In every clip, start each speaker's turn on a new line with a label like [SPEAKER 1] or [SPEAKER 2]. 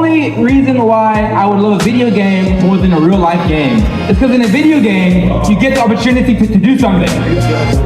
[SPEAKER 1] only reason why I would love a video game more than a real life game is because in a video game, you get the opportunity to do something.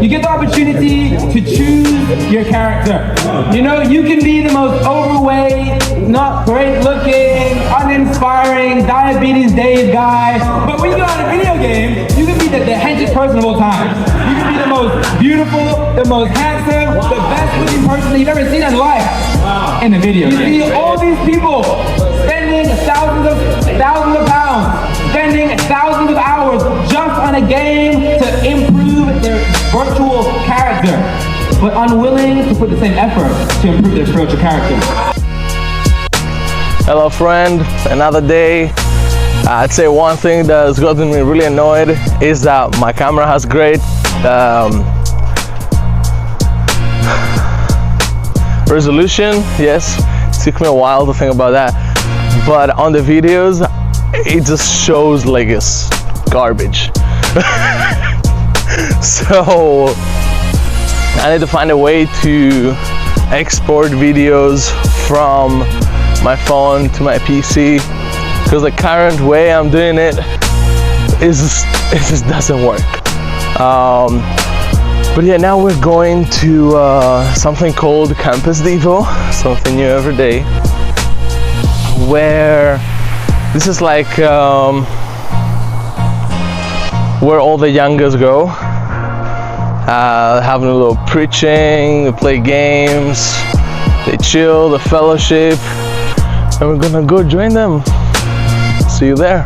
[SPEAKER 1] You get the opportunity to choose your character. You know, you can be the most overweight, not great looking, uninspiring, diabetes Dave guy, but when you go on a video game, you can be the henchest person of all time. You can be the most beautiful, the most handsome, the best looking person that you've ever seen in life in a video game. You see all these people spending thousands of pounds, spending thousands of hours just on a game to improve their virtual character, but unwilling to put the same effort to improve their spiritual character.
[SPEAKER 2] Hello friend, another day. I'd say one thing that has gotten me really annoyed is that my camera has great resolution. Yes, it took me a while to think about that, but on the videos it just shows like it's garbage. So I need to find a way to export videos from my phone to my PC, because the current way I'm doing it just doesn't work. But yeah, now we're going to something called Campus Devo, something new every day, where this is like where all the youngers go, having a little preaching, they play games, they chill, the fellowship, and we're gonna go join them. See you there.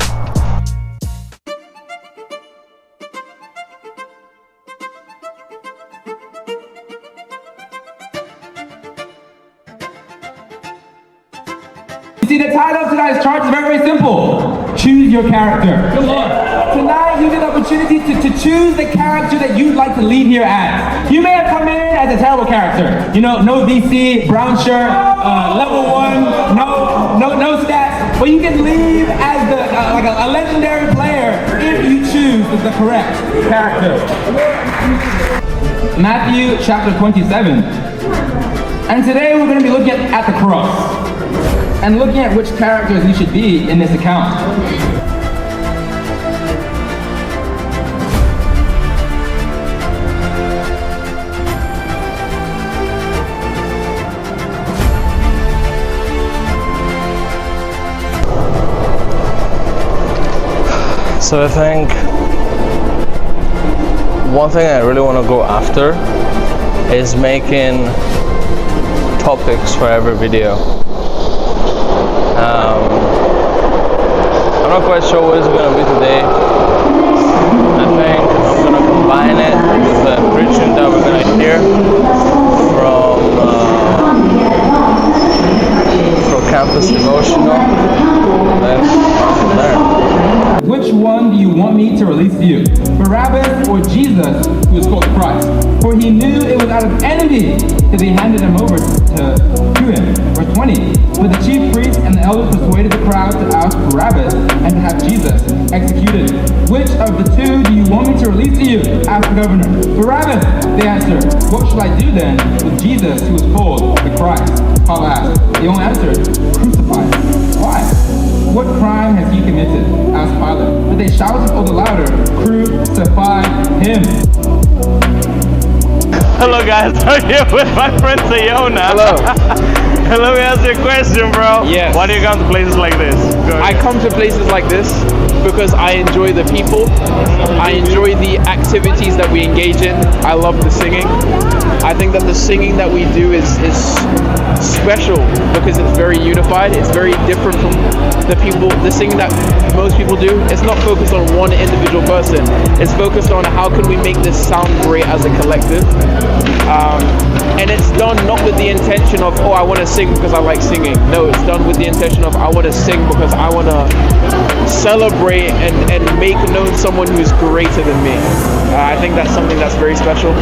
[SPEAKER 1] See, the title of tonight's charge is very, very simple. Choose your character. Good Lord. Tonight you get the opportunity to choose the character that you'd like to leave here as. You may have come in as a terrible character. You know, no VC, brown shirt, level 1, no stats. But you can leave as like a legendary player if you choose the correct character. Matthew chapter 27. And today we're going to be looking at the cross and looking at which characters you should be in this account.
[SPEAKER 2] So I think one thing I really want to go after is making topics for every video. I'm not quite sure what it's going to be today. I think I'm going to combine it with the preaching that we're going to hear from Campus Devotional, and from there.
[SPEAKER 1] Which one do you want me to release to you? Barabbas or Jesus, who is called Christ? For he knew it was out of envy that they handed him over to him. Verse 20. But the chief priests and the elders persuaded the crowd to ask Barabbas and to have Jesus executed. Which of the two do you want me to release to you? Asked the governor. Barabbas, they answered. What shall I do then with Jesus, who is called the Christ? Paul asked. They all answered, crucify him. Why? What crime has he committed? Asked Pilate. But they shouted all the louder, crucify him.
[SPEAKER 3] Hello guys, I'm here with my friend Sayona.
[SPEAKER 4] Hello.
[SPEAKER 3] Let me ask you a question, bro.
[SPEAKER 4] Yes.
[SPEAKER 3] Why do you come to places like this?
[SPEAKER 4] I come to places like this because I enjoy the people. I enjoy the activities that we engage in. I love the singing. I think that the singing that we do is special because it's very unified. It's very different from the singing that most people do. It's not focused on one individual person. It's focused on how can we make this sound great as a collective. And it's done not with the intention of, oh, I want to sing because I like singing. No, it's done with the intention of, I want to sing because I want to celebrate and make known someone who's greater than me. I think that's something that's very special.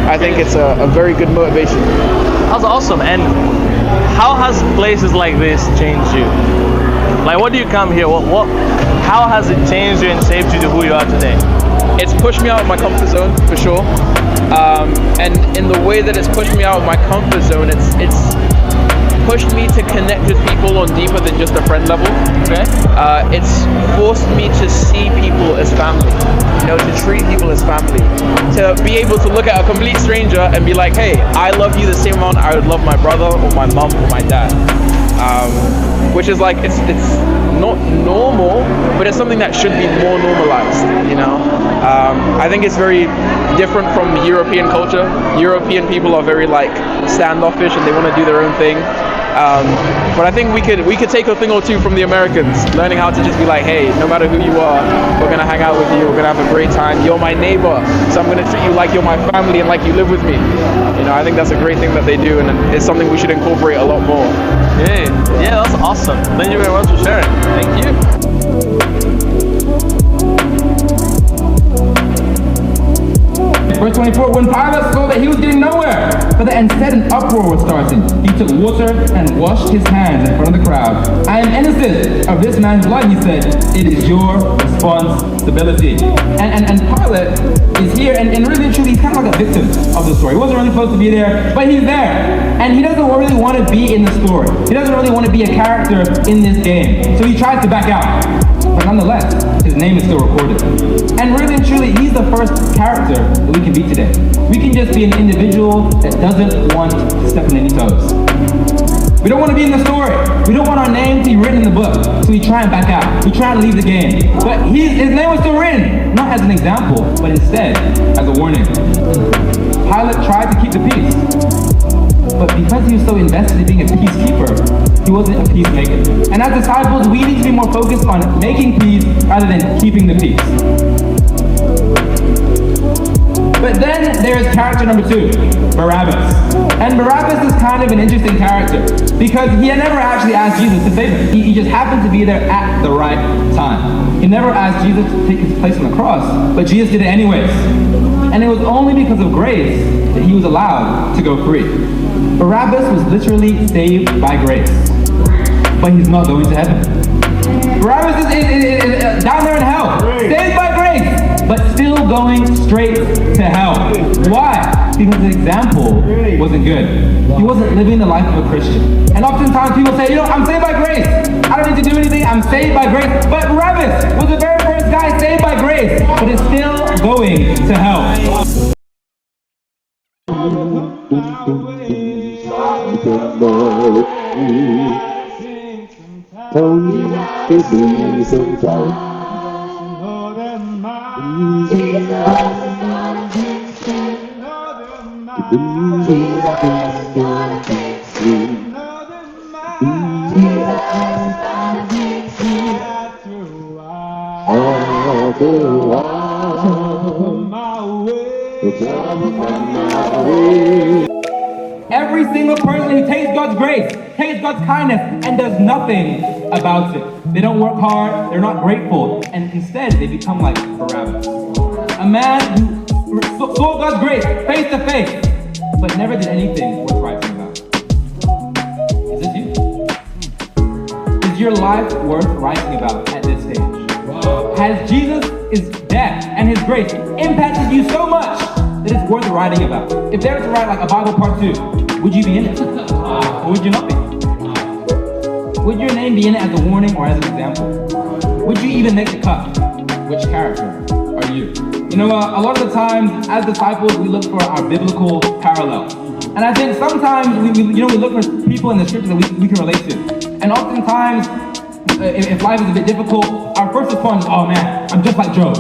[SPEAKER 4] I think it's a very good motivation.
[SPEAKER 3] That's awesome. And how has places like this changed you? Like, what do you come here? How has it changed you and shaped you to who you are today?
[SPEAKER 4] It's pushed me out of my comfort zone, for sure. And in the way that it's pushed me out of my comfort zone, it's pushed me to connect with people on deeper than just a friend level.
[SPEAKER 3] Okay.
[SPEAKER 4] It's forced me to see people as family, to treat people as family, to be able to look at a complete stranger and be like, hey, I love you the same amount I would love my brother or my mum or my dad. Which is like, it's not normal, but it's something that should be more normalized, I think it's very different from European culture. European people are very like standoffish and they want to do their own thing. But I think we could take a thing or two from the Americans, learning how to just be like, hey, no matter who you are, we're gonna hang out with you, we're gonna have a great time. You're my neighbor, so I'm gonna treat you like you're my family and like you live with me. I think that's a great thing that they do, and it's something we should incorporate a lot more.
[SPEAKER 3] Okay. Yeah, that's awesome. Thank you very much for sharing.
[SPEAKER 4] Thank you.
[SPEAKER 1] Verse 24, when Pyrros saw that he was getting nowhere, but that instead an uproar was starting, he took water and washed his hands in front of the crowd. I am innocent of this man's blood, he said. It is your responsibility. And Pilate is here, and really and truly, he's kind of like a victim of the story. He wasn't really supposed to be there, but he's there. And he doesn't really want to be in the story. He doesn't really want to be a character in this game. So he tries to back out. But nonetheless, his name is still recorded. And really and truly, he's the first character that we can be today. We can just be an individual that doesn't want to step on any toes. We don't want to be in the story. We don't want our name to be written in the book. So we try and back out. We try and leave the game. But his name was still written, not as an example, but instead as a warning. Pilate tried to keep the peace. But because he was so invested in being a peacekeeper, he wasn't a peacemaker. And as disciples, we need to be more focused on making peace rather than keeping the peace. But then there's character number 2, Barabbas. And Barabbas is kind of an interesting character because he had never actually asked Jesus to save him. He just happened to be there at the right time. He never asked Jesus to take his place on the cross, but Jesus did it anyways. And it was only because of grace that he was allowed to go free. Barabbas was literally saved by grace, but he's not going to heaven. Barabbas is down there in hell, saved by grace, but still going straight to hell. Why? Because the example wasn't good. He wasn't living the life of a Christian. And oftentimes people say, I'm saved by grace. I don't need to do anything, I'm saved by grace. But Barabbas was the very first guy saved by grace, but is still going to hell. Every single person who takes God's grace, takes God's kindness, and does nothing about it. They don't work hard, they're not grateful, and instead they become like Barabbas. A man who saw God's grace face to face, but never did anything worth writing about. Is this you? Is your life worth writing about at this stage? Has Jesus' death and his grace impacted you so much that it's worth writing about? If they were to write like a Bible part 2, would you be in it? Or would you not be? Would your name be in it as a warning or as an example? Would you even make the cut? Which character are you? A lot of the times as disciples, we look for our biblical parallel. And I think sometimes we look for people in the scriptures that we can relate to. And oftentimes, if life is a bit difficult, our first response is, oh man, I'm just like Job.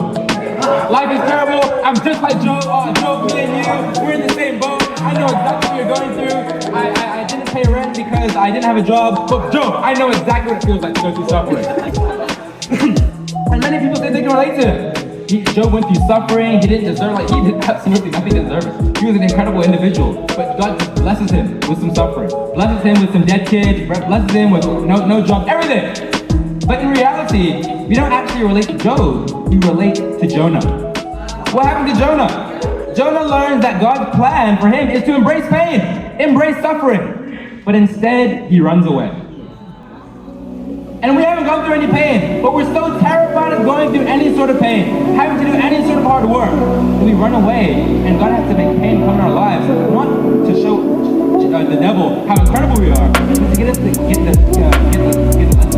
[SPEAKER 1] Life is terrible, I'm just like Job. Oh, Job, me and you, we're in the same boat. I know exactly what you're going through. I didn't pay rent because I didn't have a job. But Job, I know exactly what it feels like to go through suffering. And many people say they can relate to it. Job went through suffering, he didn't deserve, he did absolutely nothing to deserve it. He was an incredible individual, but God just blesses him with some suffering. Blesses him with some dead kids, blesses him with no job, everything. But in reality, we don't actually relate to Job, we relate to Jonah. What happened to Jonah? Jonah learned that God's plan for him is to embrace pain, embrace suffering, but instead he runs away. And we haven't gone through any pain, but we're so terrified of going through any sort of pain, having to do any sort of hard work, that we run away, and God has to make pain come in our lives, not to show the devil how incredible we are. Just to get us to get the